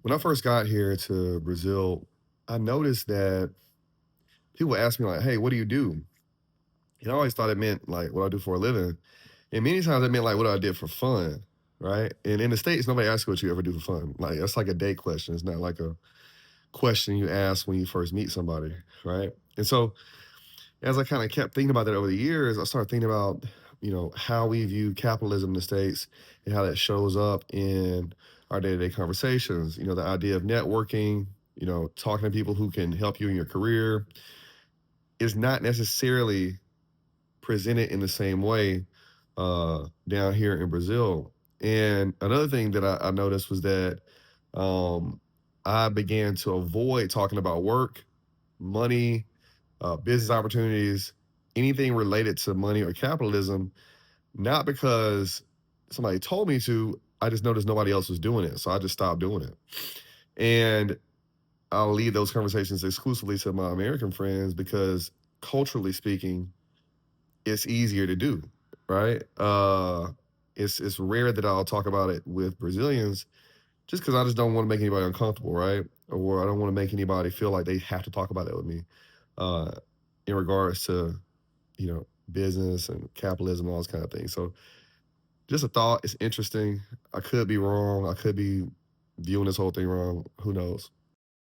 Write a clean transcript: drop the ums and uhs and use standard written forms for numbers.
When I first got here to Brazil, I noticed that people ask me like, "Hey, what do you do?" And I always thought it meant like what I do for a living, and many times it meant like what I did for fun, right? And in the States, nobody asks you what you ever do for fun. Like that's like a date question. It's not like a question you ask when you first meet somebody, right? And so as I kind of kept thinking about that over the years, I started thinking about, how we view capitalism in the States and how that shows up in our day-to-day conversations. The idea of networking, talking to people who can help you in your career is not necessarily presented in the same way down here in Brazil. And another thing that I noticed was that um, I began to avoid talking about work, money, business opportunities, anything related to money or capitalism, not because somebody told me to. I just noticed nobody else was doing it. So I just stopped doing it. And I'll leave those conversations exclusively to my American friends because culturally speaking, it's easier to do, right? It's rare that I'll talk about it with Brazilians just because I just don't want to make anybody uncomfortable, right? Or I don't want to make anybody feel like they have to talk about it with me. Uh, in regards to business and capitalism, all those kind of things. So just a thought. It's interesting. I could be wrong. I could be viewing this whole thing wrong. Who knows?